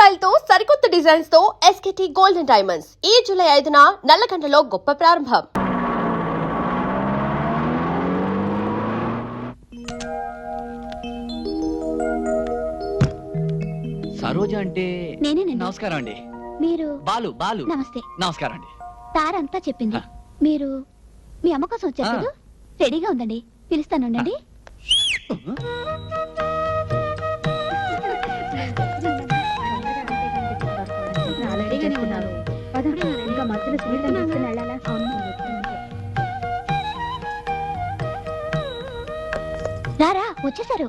Style తో సరికొత్త designs తో ఎస్కేటీ గోల్డెన్ డైమండ్స్ ఈ జూలై 5న నల్లకండలో గొప్ప ప్రారంభం. సరోజ అంటే నేనేనండి. నమస్కారం అండి. మీరు? బాలు. బాలు. నమస్తే. నమస్కారం అండి. తారంతా చెప్పింది. మీరు మీ అమ్మ కోసం వచ్చారు కదా? రెడీగా ఉందండి, పిలుస్తానుండండి. రారా, వచ్చేసారు.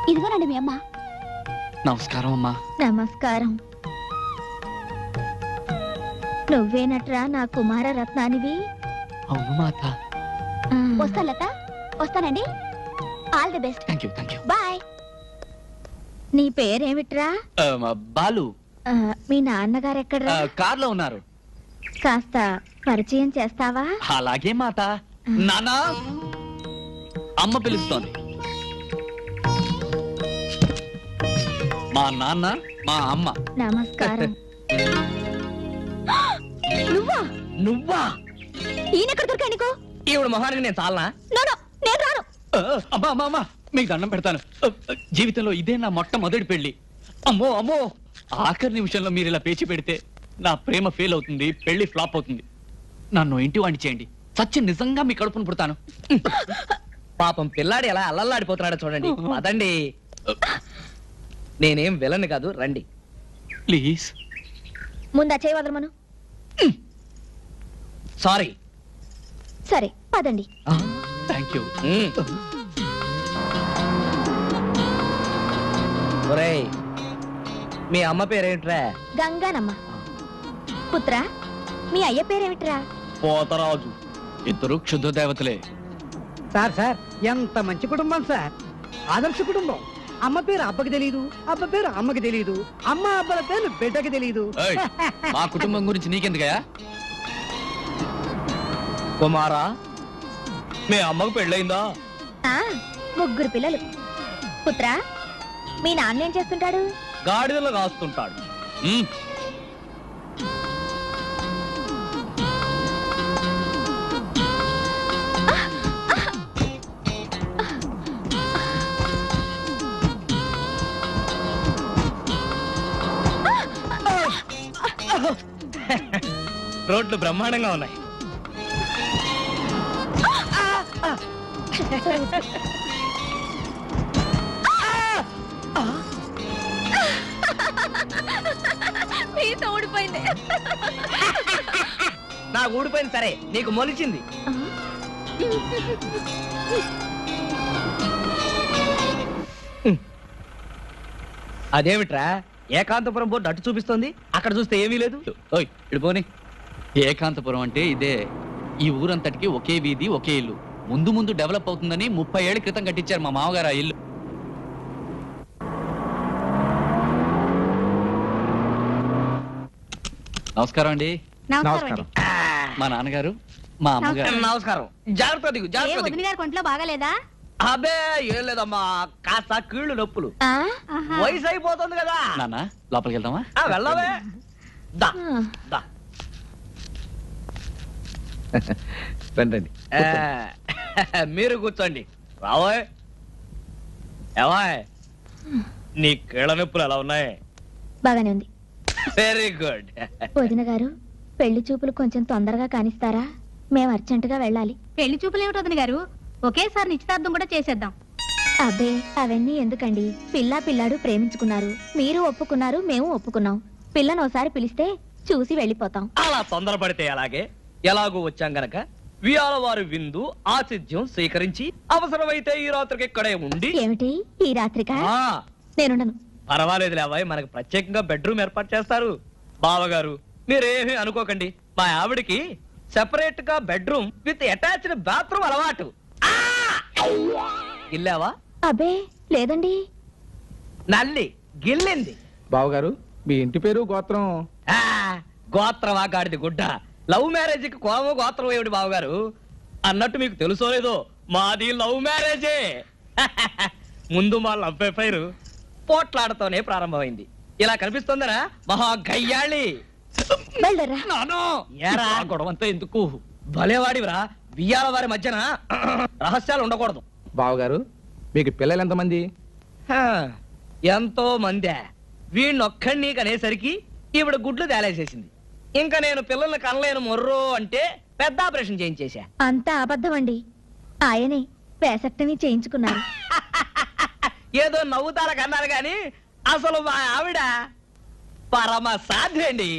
ఇదిగోనండి మీ అమ్మ. నమస్కారం అమ్మా. నమస్కారం. నువ్వేనట్రా నా కుమార రత్నానివి? అవును మాత. వస్తా లత, వస్తానండి. All the best. Thank you. Thank you. Bye. నీ పేరేమిట్రా? బాలు. మీ నాన్నగారు ఎక్కడ్రా? కార్లో ఉన్నారు. కాస్త పరిచయం చేస్తావా? అలాగే మాత. నానా, అమ్మ పిలుస్తోంది. మా నాన్న, మా అమ్మ. నమస్కారం. నువ్వా? నువ్వా? ఈయనెక్కడ దొరికా నీకు? ఈవిడ మొహానికి నేను చాలనా? నేను రాను. అమ్మా అమ్మా అమ్మా, మీకు దండం పెడతాను. జీవితంలో ఇదే నా మొట్టమొదటి పెళ్లి. అమ్మో అమ్మో, ఆఖరి నిమిషంలో మీరు ఇలా పేచి పెడితే నా ప్రేమ ఫెయిల్ అవుతుంది, పెళ్లి ఫ్లాప్ అవుతుంది. నన్ను ఇంటి వాణ్ణి చేయండి, సత్య నిజంగా మీ కడుపును పుడతాను. పాపం పిల్లాడు ఎలా అల్లల్లాడిపోతున్నాడో చూడండి. అదండి, నేనేం విలను కాదు, రండి ప్లీజ్. ముందా చేయి వదలమను. సారీ. సరే పదండి. Thank you. ఒరేయ్, మీ అమ్మ పేరేంట్రా? గంగానమ్మ. పుత్ర, మీ అయ్య పేరేమిట్రా? పోతరాజు. ఇద్దరు క్షుద్ర దేవతలే. సార్ ఎంత మంచి కుటుంబం సార్, ఆదర్శ కుటుంబం. అమ్మ పేరు అబ్బకి తెలియదు, అబ్బ పేరు అమ్మకి తెలియదు, అమ్మ అబ్బల పేరు బిడ్డకి తెలియదు. మా కుటుంబం గురించి నీకెందుకయా? కుమారా, మీ అమ్మకు పెళ్ళయిందా? ముగ్గురు పిల్లలు. పుత్ర, మీ నాన్న ఏం చేస్తుంటాడు? గాడిదలు కాస్తుంటాడు. రోడ్లు బ్రహ్మాండంగా ఉన్నాయి. ఊడిపోయింది. నాకు ఊడిపోయింది సరే, నీకు మొలిచింది. అదేమిట్రా, ఏకాంతపురం బోర్డు అటు చూపిస్తోంది, అక్కడ చూస్తే ఏమీ లేదు. ఓయ్ ఇడిపోని. ఏకాంతపురం అంటే ఇదే. ఈ ఊరంతటికి ఒకే వీధి, ఒకే ఇల్లు. ముందు ముందు డెవలప్ అవుతుందని 30 ఏళ్ల క్రితం కట్టించారు మా మామగారు ఆ ఇల్లు. నమస్కారం అండి. నమస్కారం. మా నాన్నగారు, మా అమ్మగారు. నమస్కారం. జాగ్రత్త దిగు, జాగ్రత్త దిగు. గారి కొంట్లో బాగాలేదా? అబే ఏం లేదమ్మా, కాస్త కీళ్ళు నొప్పులు. వయసు అయిపోతుంది కదా. నాన్న లోపలికి వెళ్దామా? వెళ్ళవే. దా దా. రండి. మీరు కూర్చోండి. రావోయ్. ఏవాయ్, నీ కీళ్ళ నొప్పులు ఎలా ఉన్నాయి? బాగానే ఉంది. Very good. వదిన గారు, పెళ్లి చూపులు కొంచెం తొందరగా కానిస్తారా? మేము అర్జెంటుగా వెళ్ళాలి. పెళ్లి చూపులు ఏమిటి వదిన గారు, ఒకేసారి నిశ్చితార్థం కూడా చేసేద్దాం. అబ్బే, అవన్నీ ఎందుకండి? పిల్లాడు ప్రేమించుకున్నారు, మీరు ఒప్పుకున్నారు, మేము ఒప్పుకున్నాం. పిల్లను ఒకసారి పిలిస్తే చూసి వెళ్ళిపోతాం. అలా తొందరపడితే అలాగే. ఎలాగో వచ్చాం గనక వియాల వారి విందు ఆతిథ్యం స్వీకరించి అవసరమైతే ఈ రాత్రికి ఇక్కడే ఉండి. ఏమిటి ఈ రాత్రికా? నేనుండను. పర్వాలేదు లేవాయ్, మనకు ప్రత్యేకంగా బెడ్రూమ్ ఏర్పాటు చేస్తారు. బావగారు మీరేమీ అనుకోకండి, మా ఆవిడికి సెపరేట్ గా బెడ్రూమ్ విత్ అటాచ్డ్ బాత్రూమ్ అలవాటు. గిల్లావా? అబ్బే లేదండి. నల్లి గిల్లింది. బావగారు, మీ ఇంటి పేరు గోత్రం? గోత్రమా గాడిది గుడ్డ. లవ్ మ్యారేజ్ కి కోమ గోత్రం ఏమిటి బావగారు? అన్నట్టు మీకు తెలుసో లేదో, మాది లవ్ మ్యారేజే. ముందు మా లవ్ ఎఫైర్, పోట్లాడతోనే ప్రారంభమైంది. ఇలా కనిపిస్తుందనా మహా గయ్యాళి. బయలుదేరా. నానో ఏరా? ఆ గొడవంతా ఎందుకు? భలేవాడివిరా, బియ్యాల వారి మధ్యన రహస్యాలు ఉండకూడదు. బావగారు మీకు పిల్లలు ఎంతమంది? హ, ఎంతో మందే. వీణ్ణొక్కడిని కనేసరికి ఈవిడ గుడ్లు తేలేసేసింది. ఇంకా నేను పిల్లల్ని కనలేను మొర్రో అంటే పెద్ద ఆపరేషన్ చేయించేశా. అంతా అబద్ధం అండి. ఆయనే వేసక్టమీ చేయించుకున్నారు. ఏదో నవ్వుతారా కన్నారు గాని అసలు మా ఆవిడ పరమ సాధ్యండి.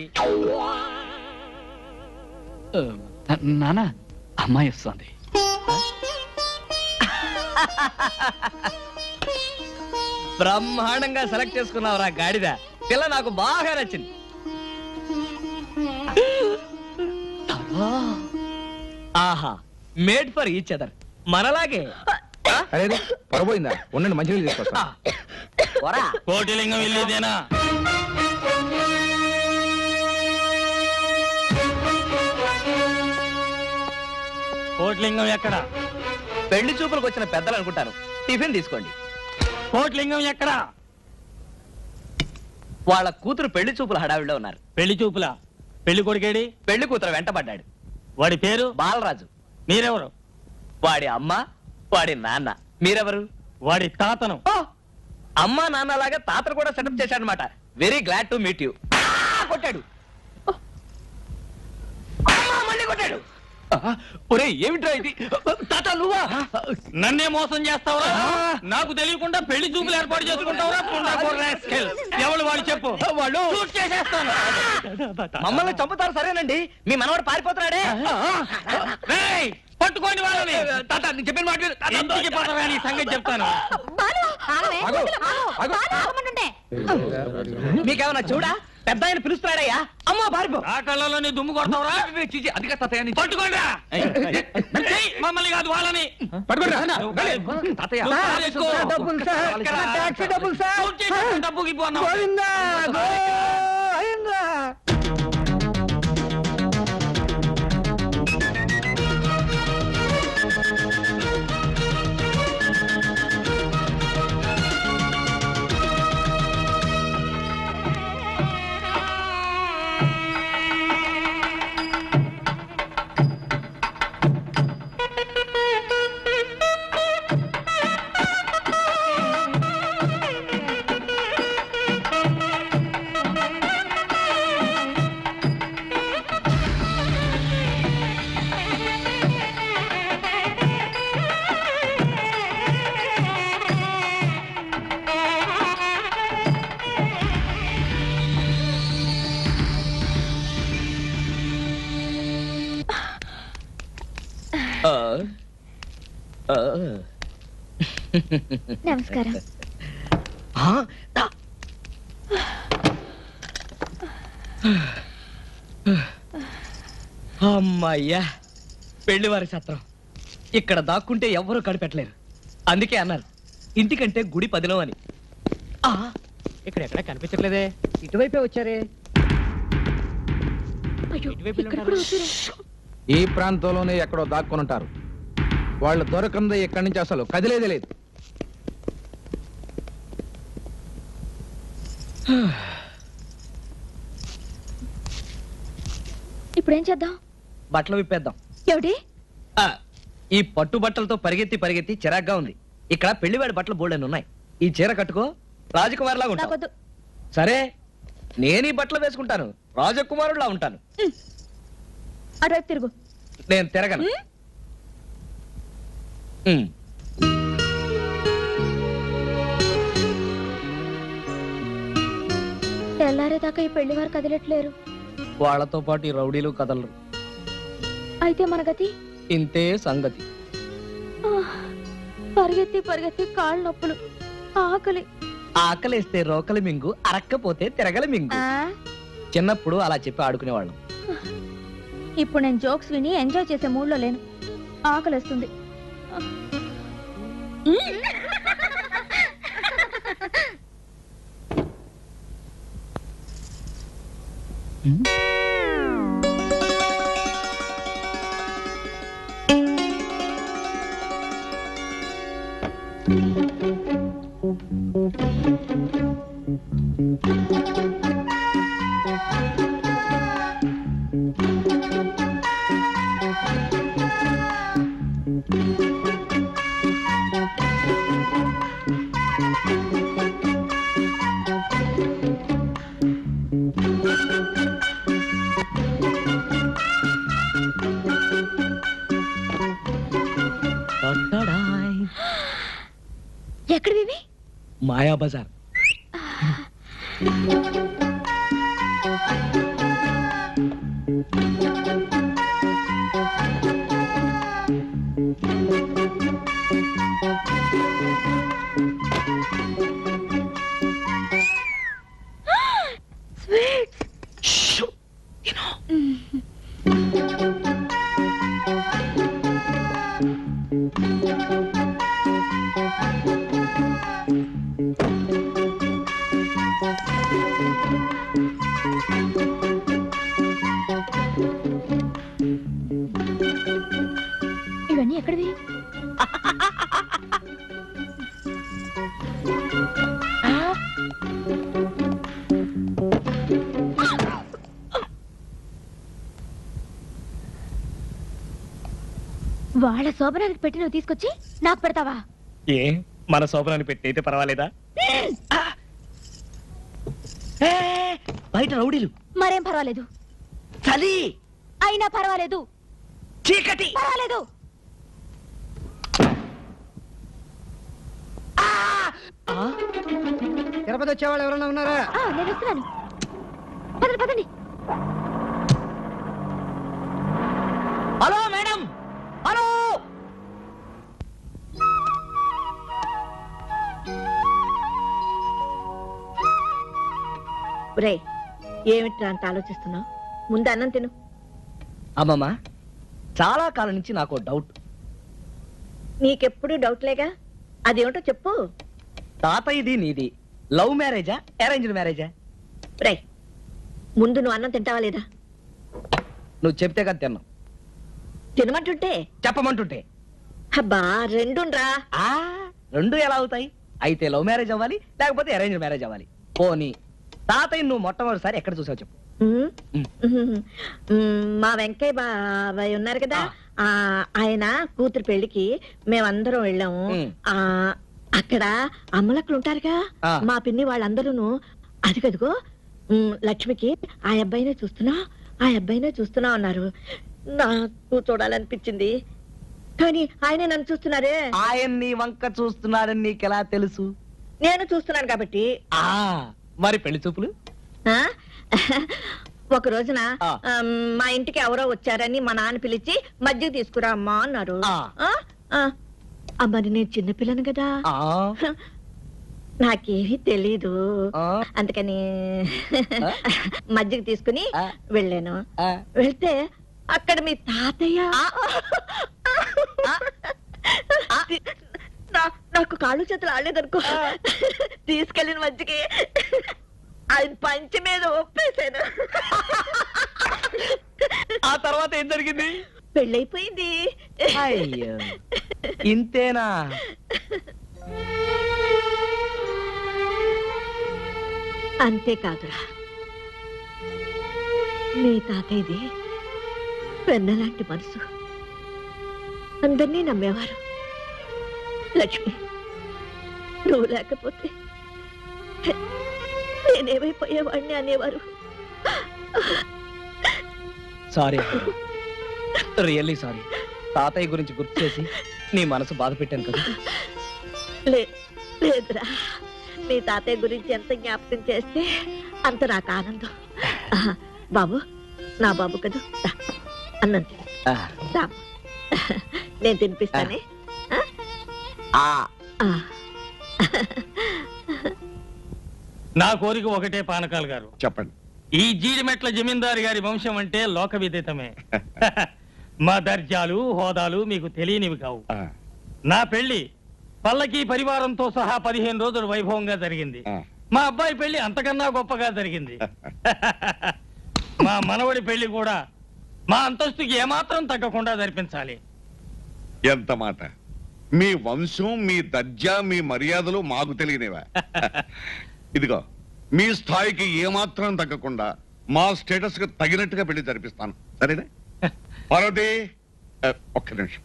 నానా అమ్మాయి వస్తుంది. బ్రహ్మాండంగా సెలెక్ట్ చేసుకున్నావురా గాడిద. పిల్ల నాకు బాగా నచ్చింది. ఆహా, మేడ్ ఫర్ ఈచ్ అదర్. మనలాగే. అరే పొరపోయిందా? ఉండండి, మంచినీళ్ళు తీసుకొస్తా. పోరా. కోటిలింగం వెళ్ళేదేనా? కోటిలింగం ఎక్కడ? పెళ్లి చూపులకు వచ్చిన పెద్దలు అనుకుంటాను. టిఫిన్ తీసుకోండి. కోటిలింగం ఎక్కడ? వాళ్ళ కూతురు పెళ్లి చూపుల హడావిడిలో ఉన్నారు. పెళ్లి చూపులా? పెళ్లి కొడుకేడి? పెళ్లి కూతురు వెంటబడ్డాడు. వాడి పేరు? బాలరాజు. మీరెవరు? వాడి అమ్మ, వాడి నాన్న. మీరెవరు? వాడి తాతను. అమ్మ నాన్నలాగా తాతను కూడా సెటప్ చేశాడనమాట. Very glad to meet you. కొట్టాడు. అమ్మా, మళ్ళీ కొట్టాడు. ఒరే ఏమిట్రా ఇది? తాత నువ్వా? నన్నే మోసం చేస్తావురా? నాకు తెలియకుండా పెళ్లి చూపులు ఏర్పాటు చేసుకుంటావురా? ఎవరు వాడు చెప్పు. వాళ్ళు షూట్ చేసేస్తాను. మమ్మల్ని చంపుతారు సరేనండి. మీ మనవాడు పారిపోతున్నాడే. రేయ్, పట్టుకోండి వాళ్ళని. తాత నేను చెప్పిన మాట విను. ఎందుకు చెప్పారా నీ సంగతి చెప్తాను. మీకేమన్నా చూడా? పెద్ద ఆయన పిలుస్తున్నాడయ్యా. అమ్మా పారిపో. ఆ కళ్ళలోని దుమ్ము కొడతావురా? అదిగా తాతయ్య పట్టుకోండి. మమ్మల్ని కాదు వాళ్ళని. తాతయ్య డబ్బులు సార్, టాక్సీ డబ్బులు సార్. షూట్ చేసేస్తాను, డబ్బుకి ఇవ్వు అన్నావు. గోవిందా, గోవిందా. నమస్కారం. అమ్మయ్యా, పెళ్లివారి సత్రం. ఇక్కడ దాక్కుంటే ఎవ్వరూ కనిపెట్టలేరు. అందుకే అన్నారు ఇంటికంటే గుడి పదిలం అని. ఇక్కడ ఎక్కడ కనిపించట్లేదే. ఇటువైపే వచ్చారే. ఈ ప్రాంతంలోనే ఎక్కడో దాక్కుని ఉంటారు. వాళ్ళు దొరకందే ఇక్కడి నుంచి అసలు కదిలేదే లేదు. ఇప్పుడేం చేద్దాం? బట్టలు విప్పేద్దాం. ఏమిటి? ఈ పట్టు బట్టలతో పరిగెత్తి పరిగెత్తి చిరాగ్గా ఉంది. ఇక్కడ పెళ్లివాడి బట్టలు బోల్డెన్ని ఉన్నాయి. ఈ చీర కట్టుకో, రాజకుమారులాగా ఉంటావు. నాకొద్దు. సరే, నేను ఈ బట్టలు వేసుకుంటాను, రాజకుమారులా ఉంటాను. అటువైపు తిరుగు. నేను తిరగను. తెల్లారేదాకా ఈ పెళ్లి వారు కదిలట్లేరు. వాళ్ళతో పాటు ఈ రౌడీలు కదలరు. అయితే మన గతి ఇంతే సంగతి. పరిగెత్తి పరిగెత్తి కాళ్ళు నొప్పులు, ఆకలి. ఆకలేస్తే రోకలి మింగు, అరక్కపోతే తిరగలి మింగు. చిన్నప్పుడు అలా చెప్పి ఆడుకునేవాళ్ళం. ఇప్పుడు నేను జోక్స్ విని ఎంజాయ్ చేసే మూడ్లో లేను. ఆకలిస్తుంది. ఎక్కడివి? మాయా బజార్. ఇవన్నీ ఎక్కడివి? వాళ్ళ శోభనానికి పెట్టి నువ్వు తీసుకొచ్చి నాకు పెడతావా? ఏ మన శోభనాన్ని పెట్టి అయితే పర్వాలేదా? బయట రౌడీలు. మరేం పర్వాలేదు. చలి అయినా పర్వాలేదు. చీకటి పర్వాలేదు. తిరుపతి వచ్చేవాళ్ళు ఎవరైనా ఉన్నారా? నేను వస్తున్నాను. పదండి పదండి. Hello madam, hello. రే ఏమిట్రా అంత ఆలోచిస్తున్నావు? ముందు అన్నం తిను. అమ్మమ్మ, చాలా కాలం నుంచి నాకు డౌట్. నీకెప్పుడు డౌట్లేగా, అదేమిటో చెప్పు. తాతయ్యది నీది లవ్ మ్యారేజా అరేంజ్డ్ మ్యారేజా? రే ముందు నువ్వు అన్నం తింటావా లేదా? నువ్వు చెప్తే కదా తిన్నావు. తినమంటుంటే చెప్పమంటుంటే అబ్బా రెండురా. రెండు ఎలా అవుతాయి? అయితే లవ్ మ్యారేజ్ అవ్వాలి, లేకపోతే అరేంజ్ మ్యారేజ్ అవ్వాలి. పోనీ తాతయ్య నువ్వు మొట్టమొదటిసారి ఎక్కడ చూసావు చెప్పు. మా వెంకయ్య బాబాయ్ ఉన్నారు కదా, ఆయన కూతురు పెళ్లికి మేమందరం వెళ్ళాము. అక్కడ అమ్మలక్కలు ఉంటారుగా, మా పిన్ని వాళ్ళందరూ అది కదుగో లక్ష్మికి ఆ అబ్బాయినే చూస్తున్నా అన్నారు. నాకు చూడాలనిపించింది, కానీ ఆయనే నన్ను చూస్తున్నారే. ఆయన నీ వంక చూస్తున్నాడని నీకెలా తెలుసు? నేను చూస్తున్నాను కాబట్టి. మరి పెళ్లి చూపులు? ఒక రోజున మా ఇంటికి ఎవరో వచ్చారని మా నాన్న పిలిచి మజ్జిగ తీసుకురా అమ్మా అన్నారు. మరి నేను చిన్నపిల్లను కదా, నాకేమీ తెలీదు. అందుకని మజ్జిగ తీసుకుని వెళ్ళాను. వెళ్తే అక్కడ మీ తాతయ్య నాకు కాళ్ళు చేతులు ఆడలేదనుకో, తీసుకెళ్ళిన మజ్జికి ఆయన పంచి మీద ఒప్పేశాను. ఆ తర్వాత ఏం జరిగింది? పెళ్ళైపోయింది. అయ్యో, ఇంతేనా? అంతేకాదురా, మీ తాతయ్యది వెన్నలాంటి మనసు, అందరినీ నమ్మేవారు. లక్ష్మి, నువ్వు లేకపోతే నేనేమైపోయేవాడిని అనేవారు. Sorry, really sorry. తాతయ్య గురించి గుర్తు చేసి నీ మనసు బాధ పెట్టాను కదా. లేదురా, మీ తాతయ్య గురించి ఎంత జ్ఞాపకం చేస్తే అంత నాకు ఆనందం. బాబు, నా బాబు కదా, అన్నం తిను. నేను తినిపిస్తానే. నా కోరిక ఒకటే పానకాలు గారు, చెప్పండి. ఈ జీడిమెట్ల జమీందారు గారి వంశం అంటే లోక విదితమే. మా దర్జాలు హోదాలు మీకు తెలియనివి కావు. నా పెళ్లి పల్లకి పరివారంతో సహా 15 రోజులు వైభవంగా జరిగింది. మా అబ్బాయి పెళ్లి అంతకన్నా గొప్పగా జరిగింది. మా మనవడి పెళ్లి కూడా మా అంతస్తుకి ఏమాత్రం తగ్గకుండా జరిపించాలి. ఎంత మాట! మీ వంశం, మీ దర్జా, మీ మర్యాదలు మాకు తెలియనివా? ఇదిగో మీ స్థాయికి ఏమాత్రం తగ్గకుండా మా స్టేటస్ కి తగినట్టుగా పెళ్లి జరిపిస్తాను సరేనా? పార్వతి ఒక్క నిమిషం.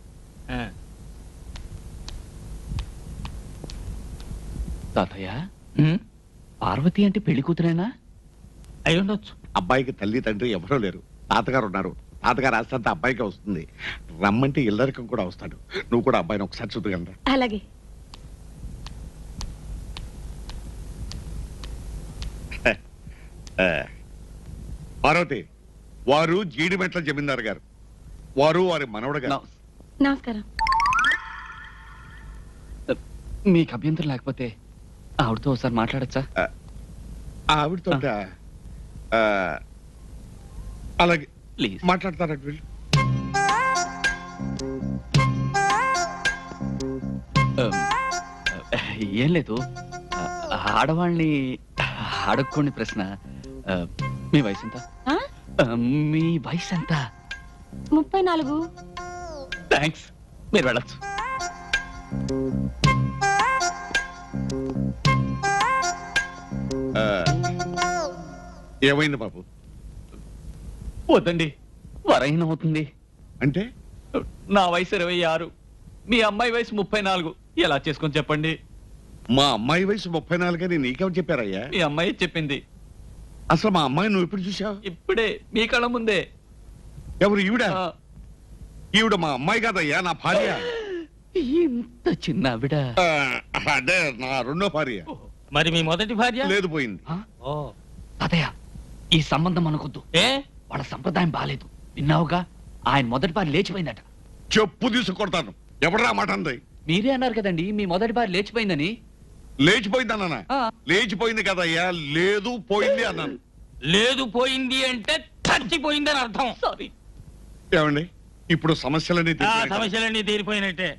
తాతయ్య, పార్వతి అంటే పెళ్లి కూతురేనా? అయి ఉండొచ్చు. అబ్బాయికి తల్లి తండ్రి ఎవరూ లేరు, తాతగారు ఉన్నారు. తాతగారు ఆస్తంత అబ్బాయికి వస్తుంది. రమ్మంటే ఇల్లరికం కూడా వస్తాడు. నువ్వు కూడా అబ్బాయిని ఒకసారి చూడగలరా? అలాగే. పార్వతి, వారు జీడిమెట్ల జమీందారు గారు, వారు వారి మనవడు గారు. నమస్కారం. మీకు అభ్యంతరం లేకపోతే ఆవిడతో ఒకసారి మాట్లాడచ్చా? ఆవిడతో అలాగే ప్లీజ్ మాట్లాడతారంట వీళ్ళు. ఏం లేదు, ఆడవాళ్ళని అడుక్కోని ప్రశ్న. మీ వయసు ఎంత? మీ వయసు ఎంత? 34. థ్యాంక్స్, మీరు వెళ్ళచ్చు. ఏమైంది బాబు? వద్దండి, వరైన అవుతుంది. అంటే నా వయసు 26, మీ అమ్మాయి వయసు 34. ఎలా చేసుకొని చెప్పండి? మా అమ్మాయి వయసు 34 అని నీకెవరు చెప్పారయ్యా? మీ అమ్మాయి చెప్పింది. అసలు మా అమ్మాయి నువ్వు ఎప్పుడు చూసావు? ఇప్పుడే మీ కళ్ళ ముందే. ఎవరు ఈవిడ? ఆ, ఈవిడ మా అమ్మాయి కాదయ్యా, నా భార్య. ఇంత చిన్న ఆవిడ. అదే నా రెండో భార్య. మరి మీ మొదటి భార్య? లేదు, పోయింది. ఓ, తాతయ్య, ఈ సంబంధం అనుకొద్దు. ఏ వాళ్ళ సంప్రదాయం బాలేదు. విన్నావుగా, ఆయన మొదటి భార్య లేచిపోయిందట. చెప్పు తీసుకొడతాను. ఎవడరా మాట అంది? మీరే అన్నారు కదండి మీ మొదటి భార్య లేచిపోయిందని. లేచిపోయిందన్నా? ఆ. లేచిపోయింది కదయ్యా, లేదు పోయింది అన్నాను. లేదు పోయింది అంటే చచ్చిపోయిందని అర్థం. సారీ. ఏమండి, ఇప్పుడు సమస్యలన్నీ ఆ తీర్చాయి కదా? సమస్యలన్నీ తీరిపోయినట్టే.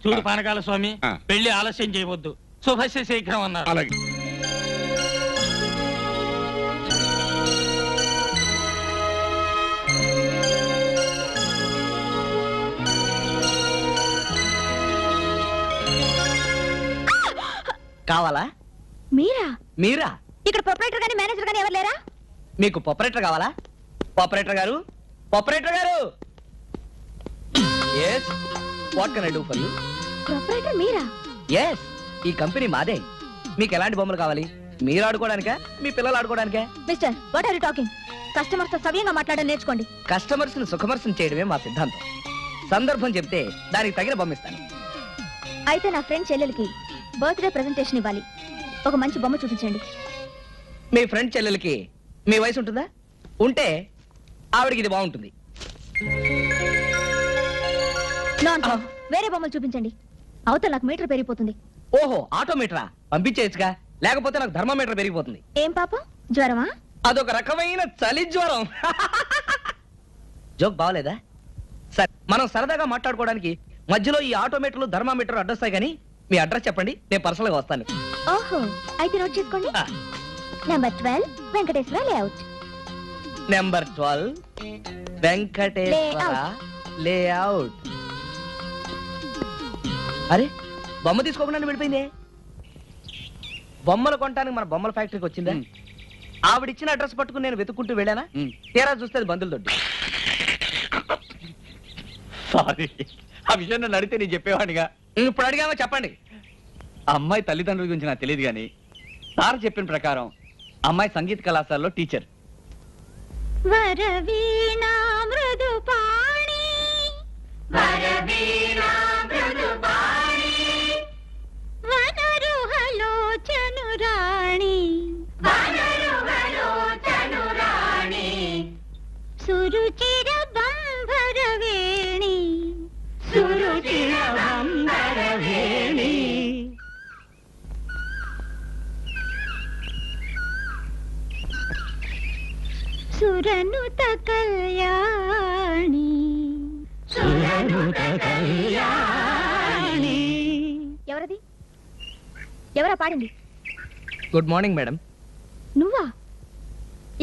చూడు పానకాల స్వామి, ఆ. పెళ్లి ఆలస్యం చేయవద్దు, శుభస్య శీఘ్రం అన్నారు. అలాగే. కావాలా? మీరా? మీరా? ఇక్కడ ప్రొపరేటర్ గాని మేనేజర్ గాని ఎవరు లేరా? మీకు ఆపరేటర్ కావాలా? ఆపరేటర్ గారు, ఆపరేటర్ గారు. yes what can I do for you? Proprietor మీరా? yes ఈ కంపెనీ మాదే. మీకు ఎలాంటి బొమ్మలు కావాలి? మీరు ఆడుకోవడానికా, మీ పిల్లలు ఆడుకోవడానికా? Mister, what are you talking? Customers తో సవ్యంగా మాట్లాడడం నేర్చుకోండి. కస్టమర్స్ ని సుఖమర్శనం చేయడమే మా సిద్ధాంతం. సందర్భం చెప్తే దానికి తగిన బొమ్మ ఇస్తాను. అయితే నా ఫ్రెండ్ చెల్లెలకి బర్త్డే ప్రెజెంటేషన్ ఇవ్వాలి. ఒక మంచి బొమ్మ చూపించండి. మీ ఫ్రెండ్ చెల్లెలకి మీ వయసు ఉంటుందా? ఉంటే ఆవిడకి ఇది బాగుంటుంది. వేరే బొమ్మలు చూపించండి. అవతల నాకు మీటర్ పెరిగిపోతుంది. ఓహో, ఆటోమీటరా? పంపించేయచ్చుగా, లేకపోతే నాకు థర్మామీటర్ పెరిగిపోతుంది. ఏం పాపం, జ్వరమా? అదొక రకమైన చలి జ్వరం. జోక్ బాగలేదా? సరే, మనం సరదాగా మాట్లాడుకోవడానికి మధ్యలో ఈ ఆటోమీటర్లు థర్మామీటర్ అడ్రస్తాయి, కానీ మీ అడ్రస్ చెప్పండి, నేను పర్సనల్ గా వస్తాను. ఓహో, అయితే నోట్ చేసుకోండి. ఆ. Number 12 Venkateswara layout. Number 12 Venkateswara layout. అరే, బొమ్మ తీసుకోకుండా వెళ్ళిపోయిందే. బొమ్మలు కొనడానికి మన బొమ్మల ఫ్యాక్టరీకి వచ్చిందా? ఆవిడిచ్చిన అడ్రస్ పట్టుకుని నేను వెతుక్కుంటూ వెళ్ళానా? తీరా చూస్తే అది బంధువుల దొడ్డి. సారీ, ఆ విషయం నన్ను అడిగితే నేను చెప్పేవాడిగా. ఇప్పుడు అడిగామో చెప్పండి. అమ్మాయి తల్లిదండ్రుల గురించి నాకు తెలియదు, కానీ సార్ చెప్పిన ప్రకారం అమ్మాయి సంగీత కళాశాలలో టీచర్. వరవీణా మృదుపాణి, వరవీణా మృదుపాణి, వనరుహలోచనురాణి, వనరుహలోచనురాణి, సురుచిర బంభరవేణి, సురుచిర బంభరవేణి. సురనుత కళ్యాణి, సురనుత కళ్యాణి. ఎవరది? ఎవరా పాడింది? Good morning madam. నువ్వా?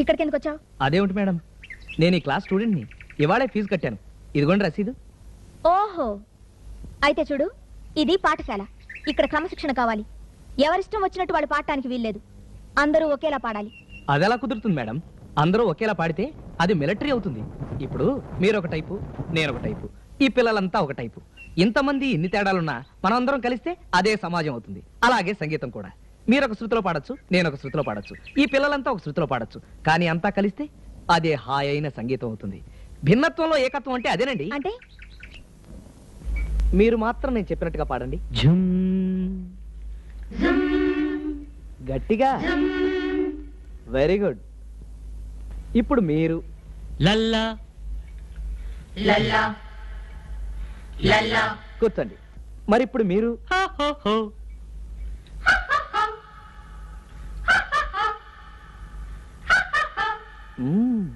ఇక్కడికి ఎందుకు వచ్చావు? అదేమిటి మేడం, నేను ఈ క్లాస్ స్టూడెంట్ని. ఇవాళే ఫీజు కట్టాను. ఇదిగోండి రసీదు. ఓహో, అయితే చూడు, ఇది పాఠశాల. ఇక్కడ క్రమశిక్షణ కావాలి. ఎవరిష్టం వచ్చినట్టు వాళ్ళు పాడటానికి వీల్లేదు. అందరూ ఒకేలా పాడాలి. అదెలా కుదురుతుంది మేడం? అందరూ ఒకేలా పాడితే అది మిలిటరీ అవుతుంది. ఇప్పుడు మీరు ఒక టైపు, నేను ఒక టైపు, ఈ పిల్లలంతా ఒక టైపు. ఇంతమంది ఇన్ని తేడాలున్నా మనం అందరం కలిస్తే అదే సమాజం అవుతుంది. అలాగే సంగీతం కూడా. మీరు ఒక శృతిలో పాడొచ్చు, నేను ఒక శృతిలో పాడొచ్చు, ఈ పిల్లలంతా ఒక శృతిలో పాడొచ్చు. కానీ అంతా కలిస్తే అదే హాయైన సంగీతం అవుతుంది. భిన్నత్వంలో ఏకత్వం అంటే అదేనండి. అంటే మీరు మాత్రం నేను చెప్పినట్టుగా పాడండి. ఝుమ్ గట్టిగా. Very good. ఇప్పుడు మీరు లల్లా లల్లా లల్లా కూర్చోండి. మరి ఇప్పుడు మీరు హో హో హో. మ్మ్.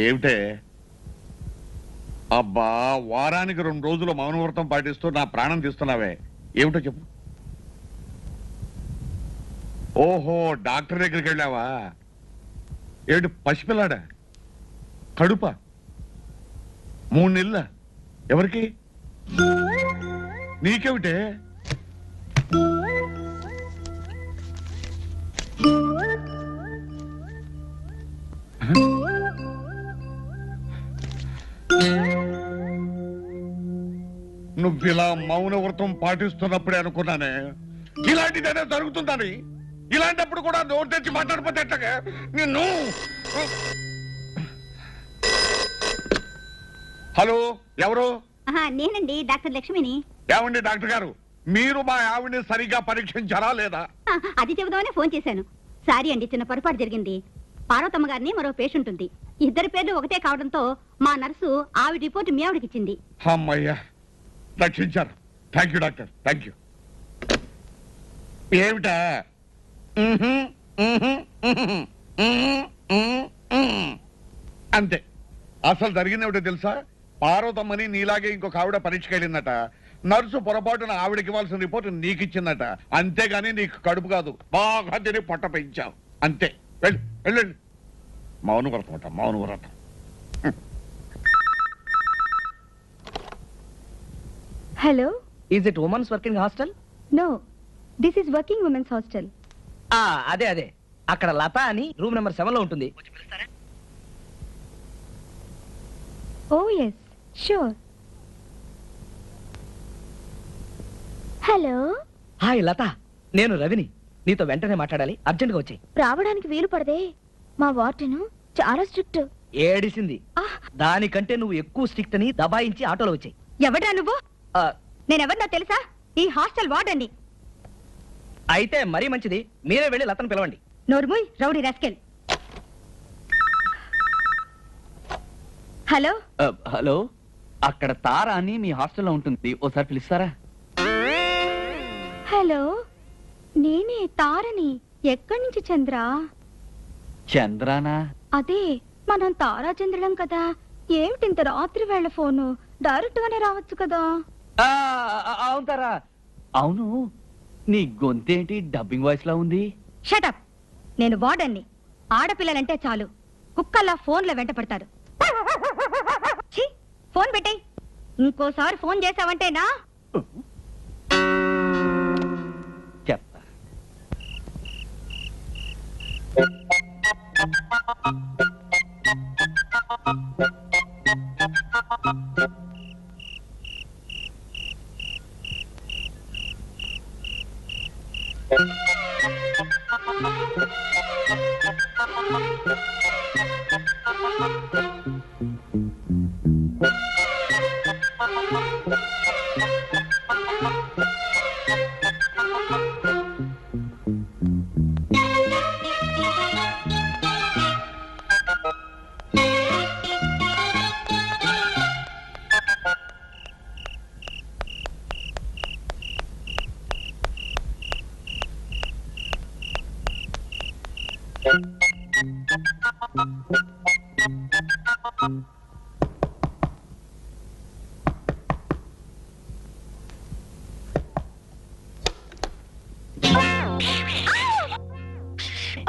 ఏమిటే అబ్బా, వారానికి 2 రోజులు మౌనవ్రతం పాటిస్తూ నా ప్రాణం తీస్తున్నావే, ఏమిటో చెప్పు. ఓహో, డాక్టర్ దగ్గరికి వెళ్ళావా? ఏమిటి పసిపిల్లాడా? కడుప 3 నెలల? ఎవరికి? నీకేమిటే? నువ్విలా మౌనవ్రతం పాటిస్తున్నప్పుడే అనుకున్నానే ఇలాంటిదైనా జరుగుతుందని. ఇలాంటప్పుడు కూడా నోరు తెచ్చి మాట్లాడిపోతే ఎట్లాగా నిన్ను. హలో, ఎవరు? నేనండి డాక్టర్ లక్ష్మిని. ఏమండి డాక్టర్ గారు, మీరు మా ఆవిడ్ని సరిగ్గా పరీక్షించారా లేదా? అది చెబుదామని ఫోన్ చేశాను. సారీ అండి, చిన్న పొరపాటు జరిగింది. పార్వతమ్మ గారిని మరో పేషెంట్ ఉంది. ఇద్దరి పేర్లు ఒకటే కావడంతో మా నర్సు ఆవిడ రిపోర్ట్ మీ ఆవిడకిచ్చింది. అమ్మయ్యా, రక్షించారు. Thank you doctor, thank you. ఏమిటా? అంతే. అసలు జరిగింది ఏమిటో తెలుసా? పార్వతమ్మని నీలాగే ఇంకొక ఆవిడ పరీక్షకి వెళ్ళిందట. నర్సు పొరపాటున ఆవిడకి ఇవ్వాల్సిన రిపోర్ట్ నీకు ఇచ్చిందట. అంతేగాని నీకు కడుపు కాదు, బాగా తిని పొట్ట పెంచావు. అంతే. వెళ్ళి వెళ్ళండి. మౌనవ్రతం అంట, మౌనవ్రతం. Hello, is it women's working hostel? No, this is working women's hostel. అదే అదే, అక్కడ లత అని రూమ్ నెంబర్ 7 లో ఉంటుంది. ఓ ఎస్, షూర్. హలో. హాయ్ లత, నేను రవిని. నీతో వెంటనే మాట్లాడాలి, అర్జెంట్గా వచ్చాయి. రావడానికి వీలు పడదే, మా వార్డెన్ చాలా స్ట్రిక్ట్. ఏడిసింది. దానికంటే నువ్వు ఎక్కువ స్ట్రిక్ట్ అని దబాయించి ఆటోలో వచ్చాయి. ఎవడా నువ్వు? నేనెవరినో తెలుసా? ఈ హాస్టల్ వార్డెన్ని. అయితే మరీ మంచిది, మీరే వెళ్ళి లతను పిలవండి. నోర్ముయ్, రౌడీ రాస్కెల్. హలో. హలో, అక్కడ తారా అని మీ హాస్టల్లో ఉంటుంది, ఓసారి పిలుస్తారా? హలో, నేనే తారని. ఎక్కడి నుంచి చంద్ర? చంద్రానా? అదే, మనం తారాచంద్రులం కదా. ఏమిటింత రాత్రి వేళ ఫోను? డైరెక్ట్ గానే రావచ్చు కదా. అవును తారా. అవును, నీ గొంతేంటి డబ్బింగ్ వాయిస్ లా ఉంది? షటప్. నేను వార్డెన్ని. ఆడపిల్లలంటే చాలు కుక్కల్లా ఫోన్లో వెంట పడతారు. ఛీ, ఫోన్ పెట్టేయ్. ఇంకోసారి ఫోన్ చేసావంటేనా చెప్తా.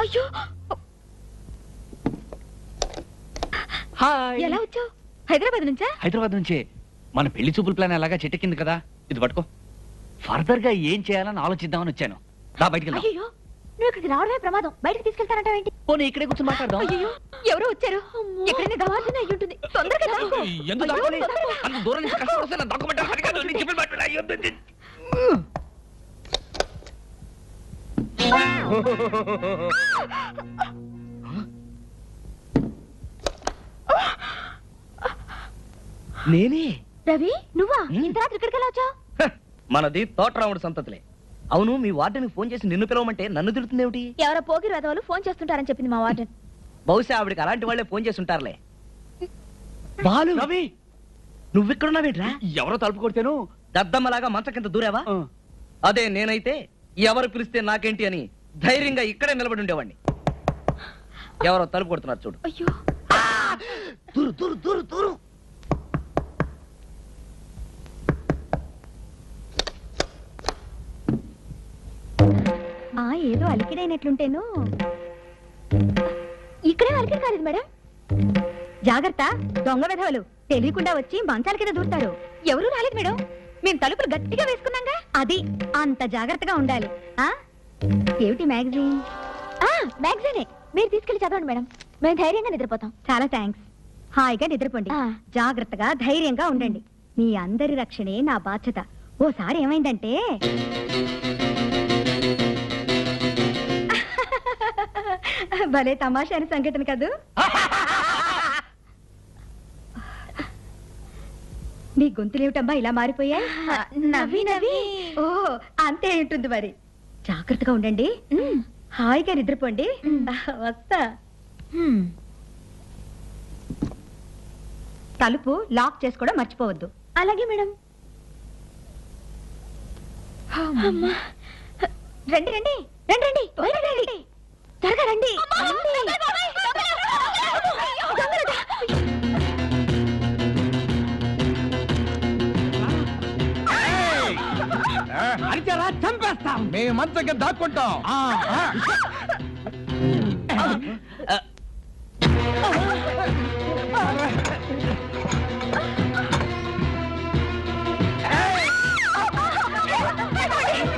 అయ్యో హాయ్. ఎలా వచ్చావు? హైదరాబాద్ నుంచా? హైదరాబాద్ నుంచే. మన పెళ్లి చూపుల ప్లాన్ ఎలాగా చెట్టెక్కింది కదా, ఇది పట్టుకో. ఫర్దర్ గా ఏం చేయాలని ఆలోచిద్దామని వచ్చాను. రా బయటికి వెళ్దాం. అయ్యో నువ్వు ఇక్కడికి రావడమే ప్రమాదం. బయటకు తీసుకెళ్తానంటావేంటి? పోనీ ఇక్కడే కూర్చొని మాట్లాడదాం. అయ్యో ఎవరో వచ్చారు. ఎక్కడైనా దావాల్సిన అయ్యి ఉంటుంది. తొందరగా దాక్కో. ఎందుకు అయ్యో, దాక్కోని? తొందరగా. అంత దూరం నుంచి కష్టపడొస్తే నా డాక్యుమెంట్ అది కాదు, నీ చెప్పిన మాట విను. అయ్యో, నేనే. రవి నువ్వా? ఇంత రాత్రి ఇక్కడికి ఎలా వచ్చావు? హ, మనది తోటరాముడు సంతతిలే. అవును, మీ వార్డెన్కి ఫోన్ చేసి నిన్ను పిలవమంటే నన్ను తిడుతుందేమిటి? ఎవరో పోకిరి రథవాళ్ళు ఫోన్ చేస్తుంటారని చెప్పింది మా వార్డెన్. బహుశా ఆవిడకి అలాంటి వాళ్ళే ఫోన్ చేసి ఉంటారులే. బాలు, రవి, నువ్వెక్కడున్నావేంట్రా? ఎవరో తలుపు కొడితేను. దద్దమ్మలాగా మంచం కింద దూరావా? అదే నేనైతే ఎవరు పిలిస్తే నాకేంటి అని ధైర్యంగా ఇక్కడే నిలబడి ఉండేవాడిని. ఎవరో తలుపు కొడుతున్నారు చూడు. అయ్యో దూరు దూరు దూరు దూరు. ఏదో అలికిడైనట్లుంటేను. ఇక్కడే అలికిడి కాలేదు మేడం. జాగ్రత్త, దొంగ విధవలు తెలియకుండా వచ్చి మంచాల కింద దూరుతారు. ఎవరు రాలేదు మేడం, మేము తలుపులు గట్టిగా వేసుకున్నాగా. అది అంత జాగ్రత్తగా ఉండాలి. ఆ ఏమిటి మ్యాగజైన్? మ్యాగజైనే. మీరు తీసుకెళ్లి చదవండి మేడం, మేము ధైర్యంగా నిద్రపోతాం. చాలా థ్యాంక్స్. హాయిగా నిద్రపోండి. ఆ. జాగ్రత్తగా ధైర్యంగా ఉండండి. మీ అందరి రక్షణే నా బాధ్యత. ఓసారి ఏమైందంటే భలే తమాషా సంఘటన కదూ. నీ గొంతులేమిటమ్మా ఇలా మారిపోయా? నవ్వి నవ్వి. ఓ అంతే ఉంటుంది మరి. జాగ్రత్తగా ఉండండి. హాయిగా నిద్రపోండి. వస్తా. తలుపు లాక్ చేసుకోవడం మర్చిపోవద్దు. అలాగే మేడం. అమ్మా. రండి రండి రండి రండి త్వరగా రండి. త్వరగా రండి. అరిచారా చంపేస్తాం. మేము మంచం కింద దాక్కుంటాం.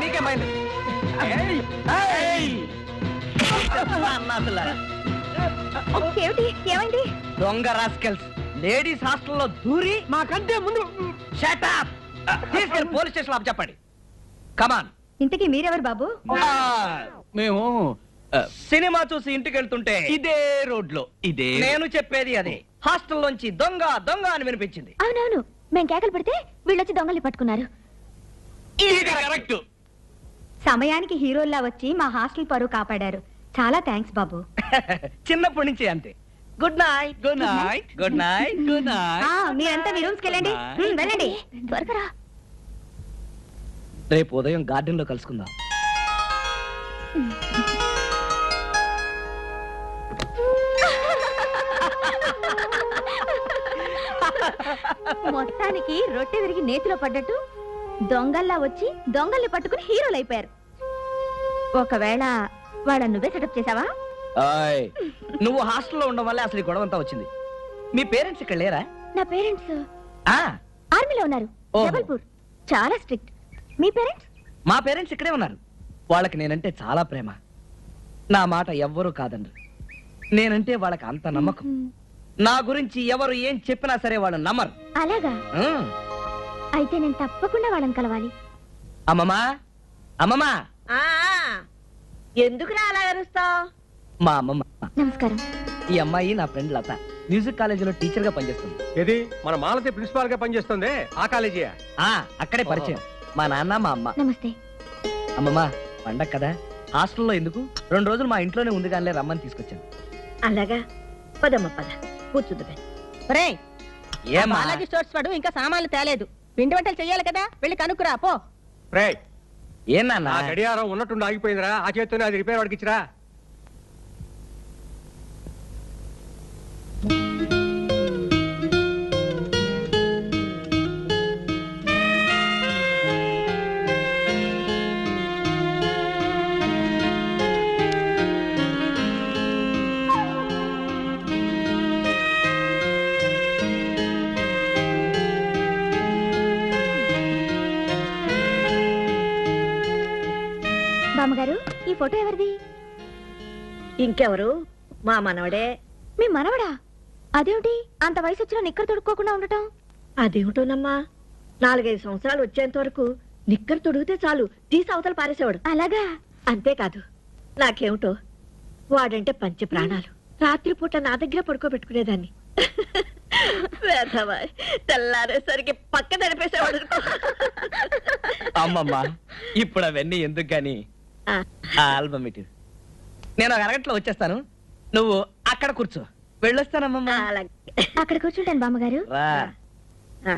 నీకేమైంది? అన్నాసులారా. ఏమిటి ఏమైంది? దొంగ రాస్కెల్స్ లేడీస్ హాస్టల్లో దూరి మాకంటే ముందు షట్ అప్. తీసుకెళ్ళి పోలీస్ స్టేషన్ లో చెప్పండి. కమాన్. ఇంతకీ మీరెవరు బాబు? మేము సినిమా చూసి ఇంటికి వెళ్తుంటే ఇదే రోడ్ లో ఇదే నేను చెప్పేది అదే. హాస్టల్లోంచి దొంగ దొంగ అని వినిపించింది. అవునవును, మేము కేకలు పెడితే వీళ్ళొచ్చి దొంగల్ని పట్టుకున్నారు. ఇది కరెక్ట్. సమయానికి హీరోల్లా వచ్చి మా హాస్టల్ పరువు కాపాడారు. చాలా థ్యాంక్స్ బాబు. చిన్నప్పటి నుంచి అంతే. Good night. Good night. Good night. Good night. మీరంతా మీ రూమ్స్కి వెళ్ళండి. వెళ్ళండి. త్వరగా రా. రేపు ఉదయం గార్డెన్ లో కలుసుకుందాం. మొత్తానికి రొట్టె విరిగి నేతిలో పడ్డట్టు దొంగల్లా వచ్చి దొంగల్ని పట్టుకుని హీరోలు అయిపోయారు. ఒకవేళ వాళ్ళ నువ్వే సెటప్ చేసావా? ఆయ్, నువ్వు హాస్టల్లో ఉండడం వల్ల అసలు ఈ గొడవంతా వచ్చింది. మీ పేరెంట్స్ ఇక్కడ లేరా? నా పేరెంట్స్ ఆ, ఆర్మీలో ఉన్నారు, ఓహో. జబల్పూర్. చాలా స్ట్రిక్ట్. మీ పేరెంట్స్? మా పేరెంట్స్ ఇక్కడే ఉన్నారు. వాళ్ళకి నేనంటే చాలా ప్రేమ. నా మాట ఎవ్వరూ కాదండి. నేనంటే వాళ్ళకి అంత నమ్మకం. నా గురించి ఎవరు ఏం చెప్పినా సరే వాళ్ళు నమ్మరు. అలాగా? ఉమ్. అయితే నేను తప్పకుండా వాళ్ళని కలవాలి. అమ్మమ్మా, అమ్మమ్మా. ఎందుకు అలా అరుస్తావు? మా అమ్మమ్మ. నమస్కారం. ఈ అమ్మాయి నా ఫ్రెండ్ లత. మ్యూజిక్ కాలేజీలో టీచర్ గా పనిచేస్తుంది. ఏది మన మాలతి ప్రిన్సిపాల్ గా పనిచేస్తుంది ఆ కాలేజీ. అక్కడే పరిచయం. మా నాన్న మా అమ్మ. నమస్తే. అమ్మమ్మ, పండగ కదా, హాస్టల్లో ఎందుకు 2 రోజులు మా ఇంట్లోనే ఉంది కానీ రమ్మని తీసుకొచ్చాను. అలాగా, పదమ్మ పద, కూర్చుంది. ఏమ్మా? స్టోర్స్ వాడు ఇంకా సామాన్లు తేలేదు. పిండి వంటలు చెయ్యాలి కదా, వెళ్ళి కనుక్కురా పో. ఏం నాన్న? గడియారం ఉన్నట్టుండి ఆగిపోయిందిరా, ఆ చేత్తోనే అది రిపేర్ వాడికి ఇచ్చిరా. ఈ ఫోటో ఎవరిది? ఇంకెవరు? మా మనవడే. మీ మనవడా? అదేమిటి అంత వయసు వచ్చినా నిక్కరు తొడుక్కోకుండా ఉండటం? అదేమిటోనమ్మా, 4-5 సంవత్సరాలు వచ్చేంత వరకు నిక్కరు తొడిగితే చాలు తీసి అవతల పారేసేవాడు. అలాగా? అంతేకాదు, నాకేమిటో వాడంటే పంచి ప్రాణాలు. రాత్రిపూట నా దగ్గర పడుకోబెట్టుకునేదాన్ని. తెల్లారేసరికి పక్క నడిపేసేవాడు. అమ్మమ్మ, ఇప్పుడు అవన్నీ ఎందుకు గాని ఆల్బమ్ ఇటు. నేను ఒక అరగంటలో వచ్చేస్తాను, నువ్వు అక్కడ కూర్చో. వెళ్ళొస్తానమ్మమ్మ. అలాగే. అక్కడ కూర్చుంటాను బామ్మగారు. రా. ఆ.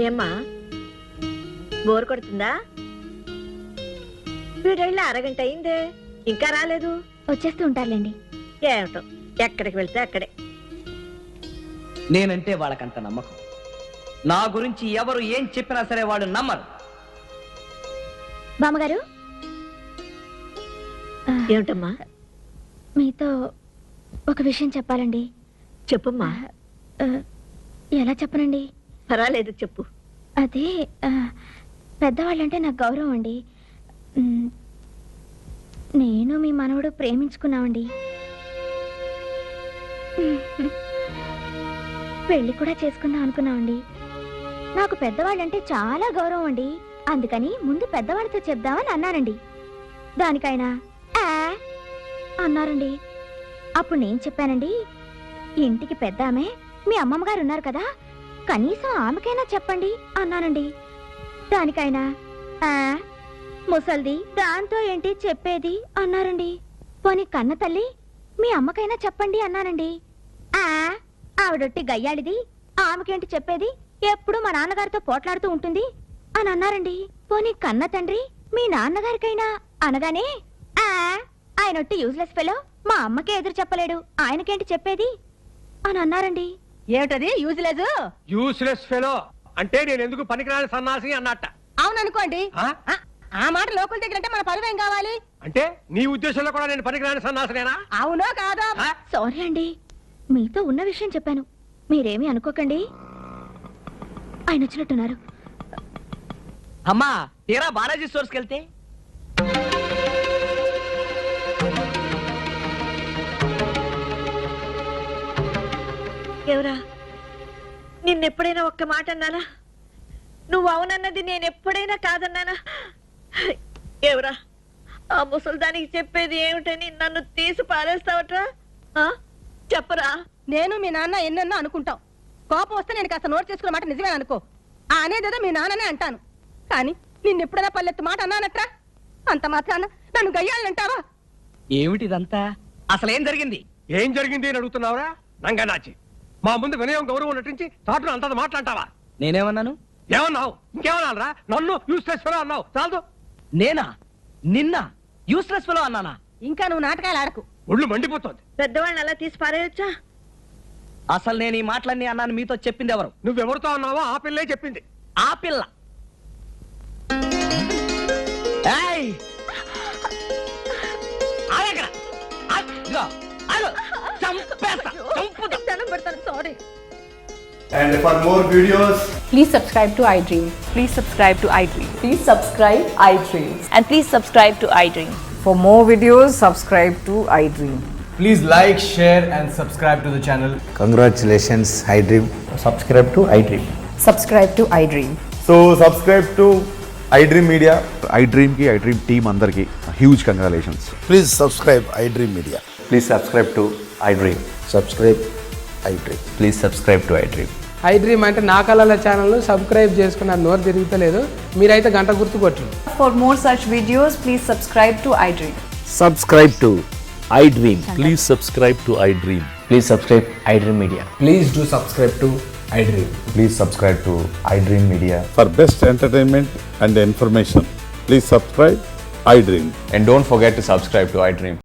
ఏమ్మా, బోర్ కొడుతుందా? వీడెళ్ళి అరగంట అయిందే, ఇంకా రాలేదు. వచ్చేస్తూ ఉంటారులేండి. ఏమిటో, ఎక్కడికి వెళ్తే అక్కడే. నేనంటే వాళ్ళకంత నమ్మకం. నా గురించి ఎవరు ఏం చెప్పినా సరే వాళ్ళు నమ్మరు. బామ్మగారు, ఏమిటమ్మా? మీతో ఒక విషయం చెప్పాలండి. చెప్పమ్మా. ఎలా చెప్పనండి? పర్వాలేదు, చెప్పు. అదే పెద్దవాళ్ళంటే నాకు గౌరవం అండి. నేను మీ మనవడు ప్రేమించుకున్నామండి. పెళ్లి కూడా చేసుకుందాం అనుకున్నామండి. నాకు పెద్దవాళ్ళంటే చాలా గౌరవం అండి. అందుకని ముందు పెద్దవాళ్ళతో చెప్దామని అన్నానండి. దానికైనా అన్నారండి. అప్పుడు నేను చెప్పానండి, ఇంటికి పెద్ద ఆమె మీ అమ్మమ్మ గారు ఉన్నారు కదా, కనీసం ఆమెకైనా చెప్పండి అన్నానండి. దానికైనా ముసల్ది దాంతో ఏంటి చెప్పేది అన్నారండి. పోనీ కన్న తల్లి మీ అమ్మకైనా చెప్పండి అన్నానండి. ఆవిడొట్టి గయ్యాడిది, ఆమెకేంటి చెప్పేది, ఎప్పుడు మా నాన్నగారితో పోట్లాడుతూ ఉంటుంది అని అన్నారండి. పోనీ కన్న తండ్రి మీ నాన్నగారికైనా అనగానే ఆయనొట్టి యూజ్లెస్ ఫెలో, మా అమ్మకే ఎదురు చెప్పలేడు, ఆయనకేంటి చెప్పేది అని అన్నారండి. ఏమిటది యూజ్లెస్? యూస్లెస్ ఫెలో అంటే నేను ఎందుకు పనికిరాని సన్నాసి అన్నట్ట. అవుననుకోండి. ఆ మాట లోకల్ దగ్గర అంటే మన పరువేం కావాలి? అంటే నీ ఉద్దేశంలో కూడా నేను పనికిరాని సన్నాసినేనా? అవునో కాదా? సారీ అండి, మీతో ఉన్న విషయం చెప్పాను, మీరేమీ అనుకోకండి. ఆయన వచ్చినట్టున్నారు. అమ్మా, తీరా బాలాజీ స్టోర్స్కి వెళ్తే ఎవరా? నిన్నెప్పుడైనా ఒక్క మాట అన్నానా? నువ్వు అవునన్నది నేను ఎప్పుడైనా కాదన్నానా? ఎవరా? ఆ ముసల్దానికి చెప్పేది ఏమిటని నన్ను తీసి పారేస్తావట్రా? చెప్పరా? నేను మీ నాన్న ఎన్నెన్నో అనుకుంటాం. కోపం వస్తే నేను కాస్త నోట్ చేసుకున్న మాట నిజమే అనుకో. అనేదేదో మీ నాన్ననే అంటాను, కానీ నిన్నెప్పుడైనా పల్లెత్తు మాట అన్నానట్రా? అంత మాత్రాన నన్ను గయ్యాలంటావా? ఏమిటిదంతా? అసలేం జరిగింది? ఏం జరిగింది అని అడుగుతున్నావురా నంగనాచి? మా ముందు వినయం గౌరవం నటించి తాటను అంత మాట్లాంటావా? నేనేమన్నాను? ఏమన్నావు? ఇంకేమన్నా? నన్ను యూస్లెస్ ఫెలో అన్నావు, చాలు. నేనా? నిన్న యూస్లెస్ ఫెలో అన్నానా? ఇంకా నువ్వు నాటకాలు ఆడకు. ఒళ్ళు మండిపోతుంది. పెద్దవాళ్ళని అలా తీసి పారేయొచ్చా? అసలు నేను ఈ మాటలన్నీ అన్నాను మీతో చెప్పింది ఎవరు? నువ్వెవరితో అన్నావో ఆ పిల్లే చెప్పింది. ఆ పిల్ల. ఏయ్! ఆగక్కడ. ఇదిగో, ఆగు. చంపేస్తా, చంపుతా. దండం పెడతాను, sorry. And for more videos, please subscribe to iDream. Please subscribe to iDream. Please subscribe iDream. And please subscribe to iDream. For more videos, subscribe to iDream. please like, share and subscribe to the channel. Congratulations, iDream. Subscribe to iDream. Subscribe to iDream. So subscribe to iDream Media. iDream ki iDream team andarki huge congratulations. Please subscribe iDream Media. Please subscribe to iDream. Subscribe iDream. Please subscribe to iDream. iDream అంటే నా కళల channel subscribe చేసుకున్న నోరు తిరుగుతలేదు, మీరైతే గంట గుర్తు కొట్టండి. For more such videos, please subscribe to iDream. Subscribe to iDream. Please subscribe to iDream. Please subscribe iDream Media. Please do subscribe to iDream. Please subscribe to iDream Media. For best entertainment and information, please subscribe iDream. And don't forget to subscribe to iDream.